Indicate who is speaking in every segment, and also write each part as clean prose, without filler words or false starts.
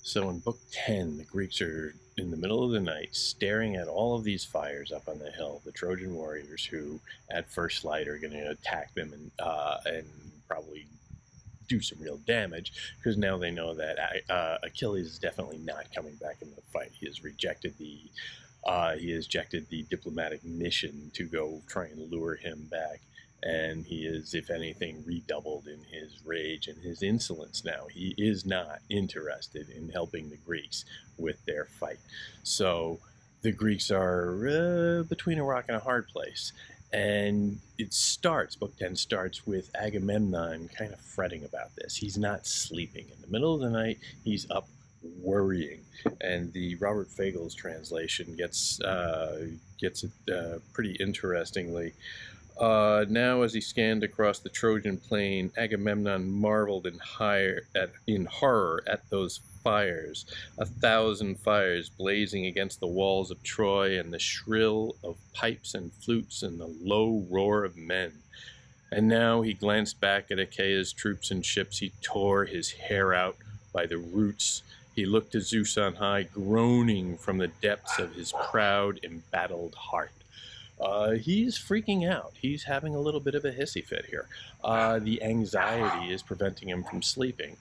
Speaker 1: So in Book 10, the Greeks are in the middle of the night staring at all of these fires up on the hill, the Trojan warriors who at first light are going to attack them and probably do some real damage, because now they know that Achilles is definitely not coming back in the fight. He has rejected the diplomatic mission to go try and lure him back, and he is, if anything, redoubled in his rage and his insolence now. He is not interested in helping the Greeks with their fight. So the Greeks are between a rock and a hard place. And Book 10 starts with Agamemnon kind of fretting about this. He's not sleeping. In the middle of the night, he's up worrying. And the Robert Fagel's translation gets it pretty interestingly. Now, as he scanned across the Trojan plain, Agamemnon marveled in horror at those fires, 1,000 fires blazing against the walls of Troy, and the shrill of pipes and flutes and the low roar of men. And now he glanced back at Achaea's troops and ships. He tore his hair out by the roots. He looked to Zeus on high, groaning from the depths of his proud, embattled heart. He's freaking out. He's having a little bit of a hissy fit here. The anxiety is preventing him from sleeping.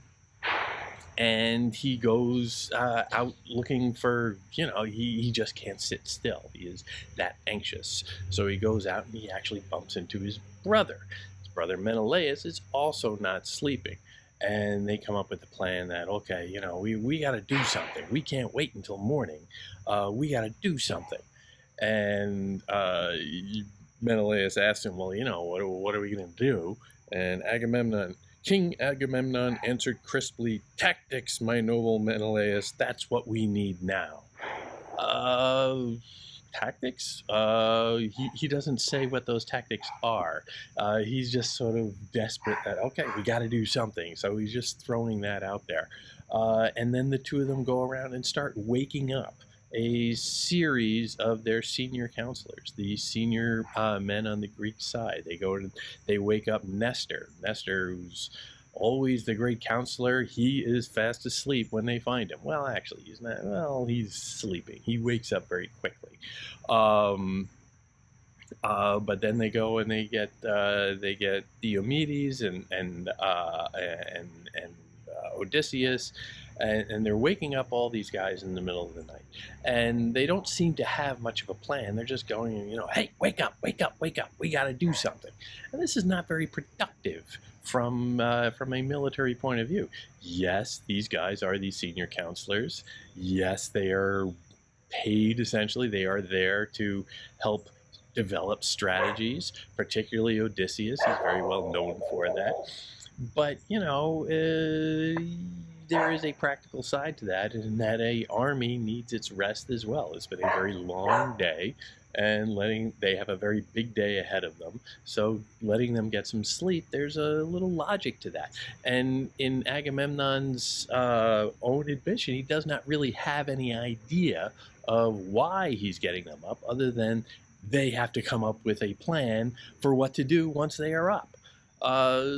Speaker 1: And he goes out looking for, he just can't sit still. He is that anxious. So he goes out and he actually bumps into his brother. His brother Menelaus is also not sleeping. And they come up with the plan that, okay, we got to do something. We can't wait until morning. We got to do something. And Menelaus asked him, well, what are we going to do? And King Agamemnon answered crisply, tactics, my noble Menelaus, that's what we need now. Tactics? He doesn't say what those tactics are. He's just sort of desperate that, okay, we got to do something. So he's just throwing that out there. And then the two of them go around and start waking up a series of their senior counselors, the senior men on the Greek side. They wake up Nestor, who's always the great counselor. He is fast asleep when they find him. Well, actually, he's not. Well, he's sleeping. He wakes up very quickly. But then they go and they get Diomedes and Odysseus, and they're waking up all these guys in the middle of the night, and they don't seem to have much of a plan. They're just going, hey, wake up, wake up, wake up, we got to do something. And this is not very productive from a military point of view. Yes, these guys are the senior counselors. Yes, they are paid, essentially. They are there to help develop strategies, particularly Odysseus. He's very well known for that. But, there is a practical side to that, and that a army needs its rest as well. It's been a very long day, and they have a very big day ahead of them. So letting them get some sleep, there's a little logic to that. And in Agamemnon's own admission, he does not really have any idea of why he's getting them up, other than they have to come up with a plan for what to do once they are up.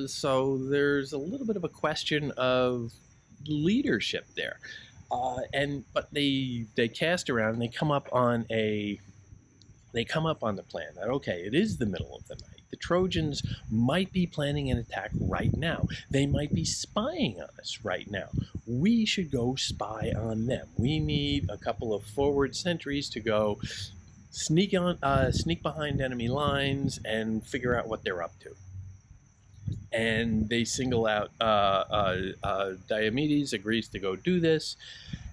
Speaker 1: So there's a little bit of a question of leadership there, but they cast around and they come up on the plan that, okay, it is the middle of the night. The Trojans might be planning an attack right now. They might be spying on us right now. We should go spy on them. We need a couple of forward sentries to go sneak behind enemy lines and figure out what they're up to. And they single out Diomedes, agrees to go do this.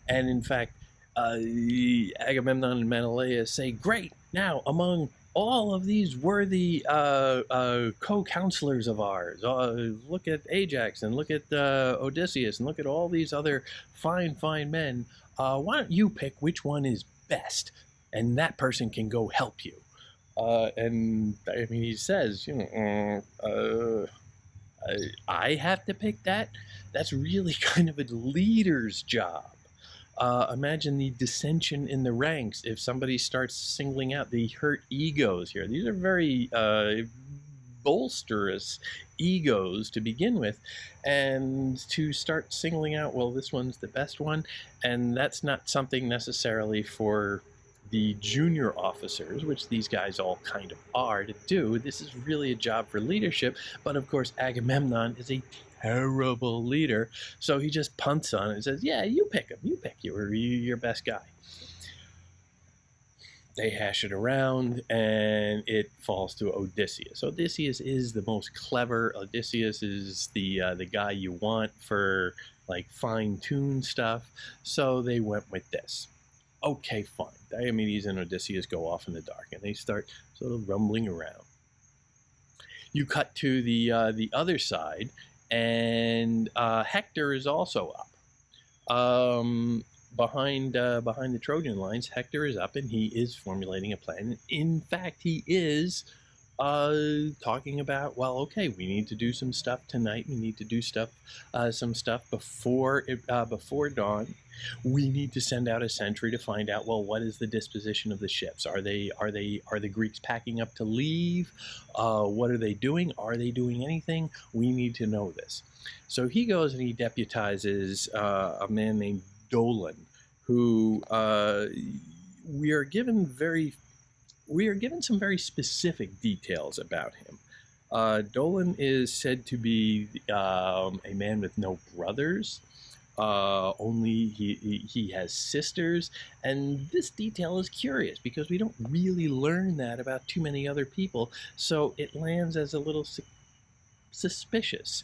Speaker 1: And in fact, Agamemnon and Menelaus say, great, now among all of these worthy co-counselors of ours, look at Ajax and look at Odysseus and look at all these other fine men. Why don't you pick which one is best? And that person can go help you. And I mean, he says, I have to pick that? That's really kind of a leader's job. Imagine the dissension in the ranks if somebody starts singling out the hurt egos here. These are very bolsterous egos to begin with, and to start singling out, well, this one's the best one. And that's not something necessarily for the junior officers, which these guys all kind of are, to do. This is really a job for leadership. But of course, Agamemnon is a terrible leader, so he just punts on it and says, yeah, you pick him, you pick your best guy. They hash it around, and it falls to Odysseus. Odysseus is the most clever. Odysseus is the guy you want for like fine-tuned stuff. So they went with this. Okay, fine. Diomedes and Odysseus go off in the dark, and they start sort of rumbling around. You cut to the other side, and Hector is also up. Behind the Trojan lines, Hector is up, and he is formulating a plan. In fact, he is talking about, well, okay, we need to do some stuff tonight. We need to do some stuff before dawn. We need to send out a sentry to find out, well, what is the disposition of the ships? Are the Greeks packing up to leave? What are they doing? Are they doing anything? We need to know this. So he goes and he deputizes a man named Dolan, who we are given some very specific details about him. Dolan is said to be a man with no brothers. Only he has sisters, and this detail is curious because we don't really learn that about too many other people, so it lands as a little suspicious.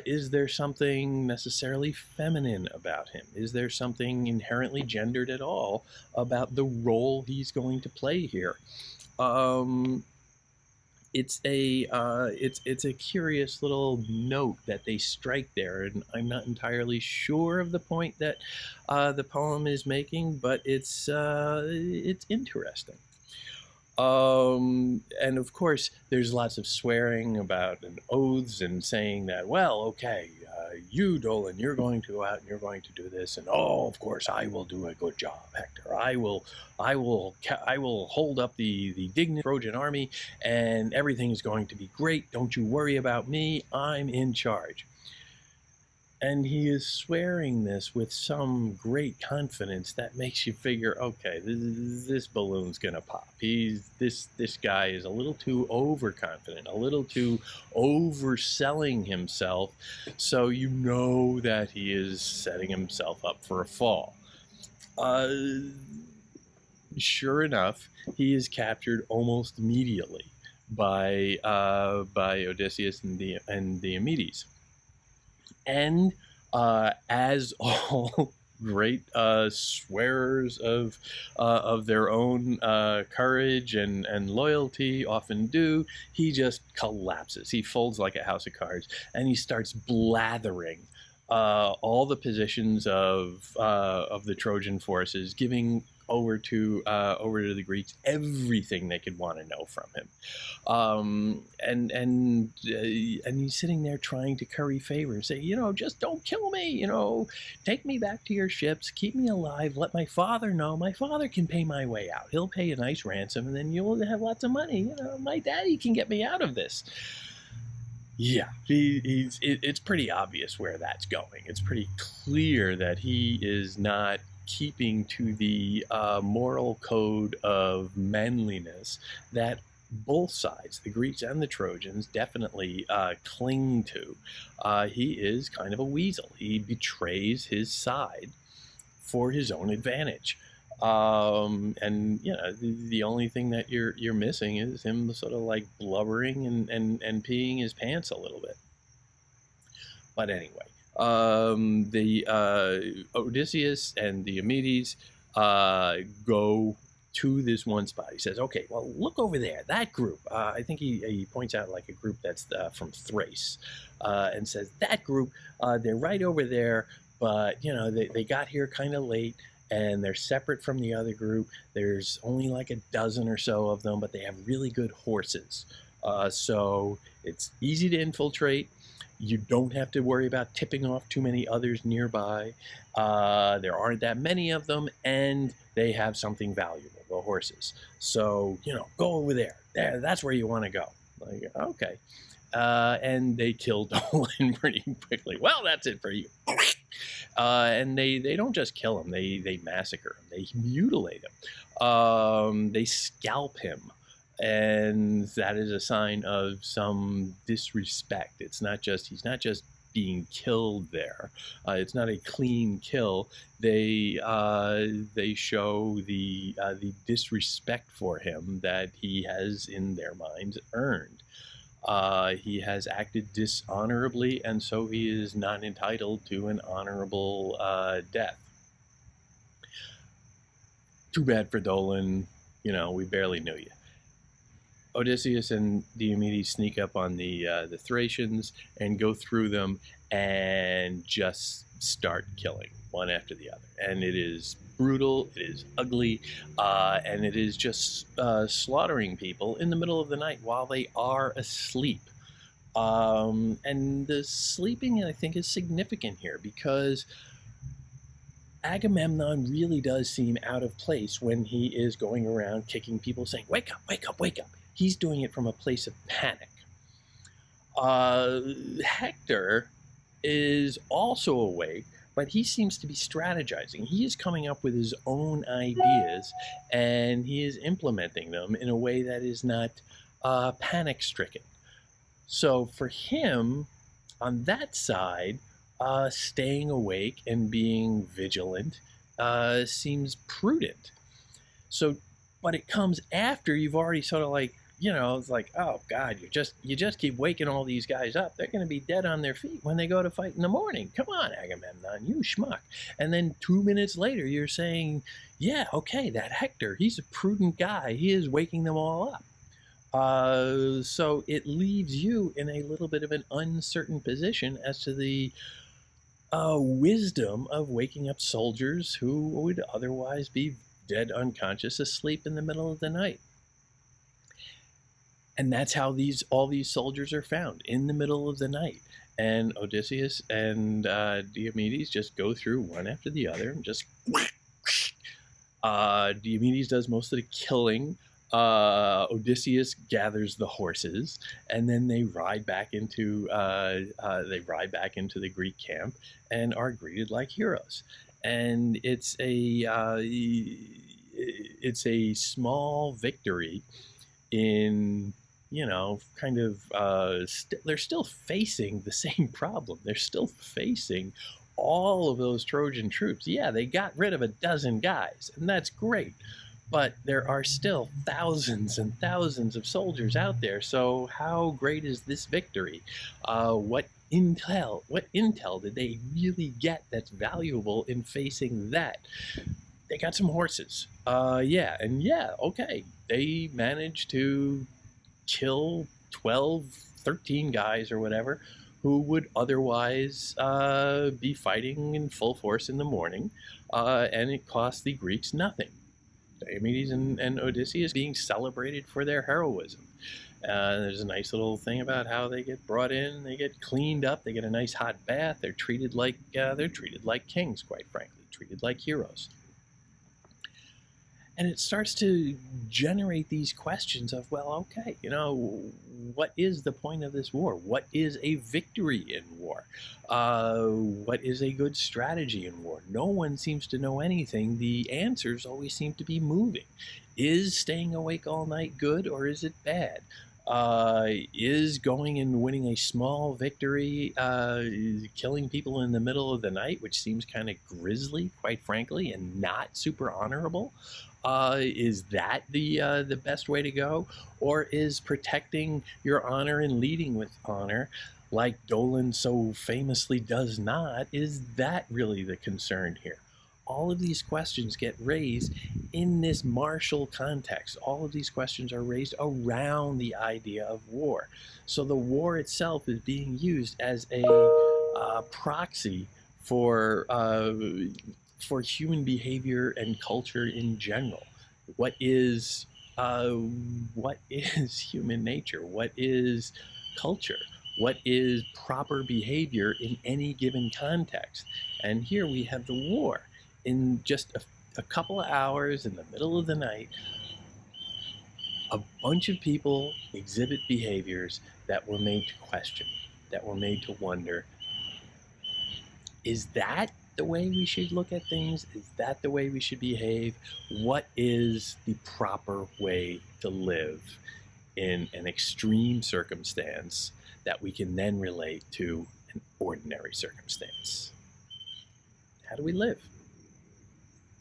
Speaker 1: Is there something necessarily feminine about him? Is there something inherently gendered at all about the role he's going to play here? It's a curious little note that they strike there, and I'm not entirely sure of the point that the poem is making, but it's interesting. And of course, there's lots of swearing about and oaths and saying that, well, okay, you, Dolan, you're going to go out and you're going to do this, and oh, of course, I will do a good job, Hector. I will hold up the dignity of the Trojan army, and everything is going to be great. Don't you worry about me. I'm in charge. And he is swearing this with some great confidence that makes you figure, okay, this balloon's gonna pop. This guy is a little too overconfident, a little too overselling himself, so you know that he is setting himself up for a fall. Sure enough, he is captured almost immediately by Odysseus and Diomedes. And as all great swearers of their own courage and loyalty often do, he just collapses. He folds like a house of cards, and he starts blathering all the positions of the Trojan forces, giving over to the Greeks everything they could want to know from him, and he's sitting there trying to curry favor, say, just don't kill me, take me back to your ships, keep me alive, let my father know. My father can pay my way out. He'll pay a nice ransom, and then you'll have lots of money. My daddy can get me out of this. Yeah, it's pretty obvious where that's going. It's pretty clear that he is not keeping to the moral code of manliness that both sides, the Greeks and the Trojans, definitely cling to. He is kind of a weasel. He betrays his side for his own advantage. And the only thing that you're missing is him sort of like blubbering and peeing his pants a little bit. But anyway, the Odysseus and Diomedes go to this one spot. He says, okay, well, look over there, that group. I think he points out like a group that's from Thrace, and says, that group, they're right over there, but they got here kind of late, and they're separate from the other group. There's only like a dozen or so of them, but they have really good horses. So it's easy to infiltrate. You don't have to worry about tipping off too many others nearby. There aren't that many of them, and they have something valuable, the horses. So, go over there. That's where you want to go. Like, okay. And they kill Dolan pretty quickly. Well, that's it for you. And they don't just kill him; they massacre him. They mutilate him. They scalp him, and that is a sign of some disrespect. It's not just he's not just being killed there. It's not a clean kill. They show the disrespect for him that he has in their minds earned. He has acted dishonorably, and so he is not entitled to an honorable death. Too bad for Dolan. We barely knew you. Odysseus and Diomedes sneak up on the Thracians and go through them and just start killing one after the other. And it is brutal, it is ugly, and it is just slaughtering people in the middle of the night while they are asleep. And the sleeping, I think, is significant here because Agamemnon really does seem out of place when he is going around kicking people, saying, "Wake up, wake up, wake up." He's doing it from a place of panic. Hector is also awake, but he seems to be strategizing. He is coming up with his own ideas, and he is implementing them in a way that is not panic-stricken. So for him, on that side, staying awake and being vigilant seems prudent. So, but it comes after you've already sort of like, it's like, oh God, you just keep waking all these guys up. They're going to be dead on their feet when they go to fight in the morning. Come on, Agamemnon, you schmuck. And then 2 minutes later, you're saying, yeah, okay, that Hector, he's a prudent guy. He is waking them all up. So it leaves you in a little bit of an uncertain position as to the wisdom of waking up soldiers who would otherwise be dead unconscious asleep in the middle of the night. And that's how all these soldiers are found, in the middle of the night. And Odysseus and Diomedes just go through one after the other and just Diomedes does most of the killing. Odysseus gathers the horses, and then they ride back into the Greek camp and are greeted like heroes. And it's a small victory in kind of they're still facing the same problem. They're still facing all of those Trojan troops. Yeah, they got rid of a dozen guys, and that's great. But there are still thousands and thousands of soldiers out there. So how great is this victory? What intel did they really get that's valuable in facing that? They got some horses. Okay. They managed to kill 12, 13 guys or whatever who would otherwise be fighting in full force in the morning, and it cost the Greeks nothing. Diomedes and Odysseus being celebrated for their heroism. There's a nice little thing about how they get brought in, they get cleaned up, they get a nice hot bath. They're treated like kings, quite frankly, treated like heroes. And it starts to generate these questions of, well, okay, what is the point of this war? What is a victory in war? What is a good strategy in war? No one seems to know anything. The answers always seem to be moving. Is staying awake all night good, or is it bad? Is going and winning a small victory, killing people in the middle of the night, which seems kind of grisly, quite frankly, and not super honorable? Is that the best way to go? Or is protecting your honor and leading with honor, like Dolan so famously does not, is that really the concern here? All of these questions get raised in this martial context. All of these questions are raised around the idea of war. So the war itself is being used as a proxy for human behavior and culture in general. What is human nature? What is culture? What is proper behavior in any given context? And here we have the war in just a couple of hours in the middle of the night. A bunch of people exhibit behaviors that were made to question, that were made to wonder, is that the way we should look at things? Is that the way we should behave? What is the proper way to live in an extreme circumstance that we can then relate to an ordinary circumstance? How do we live?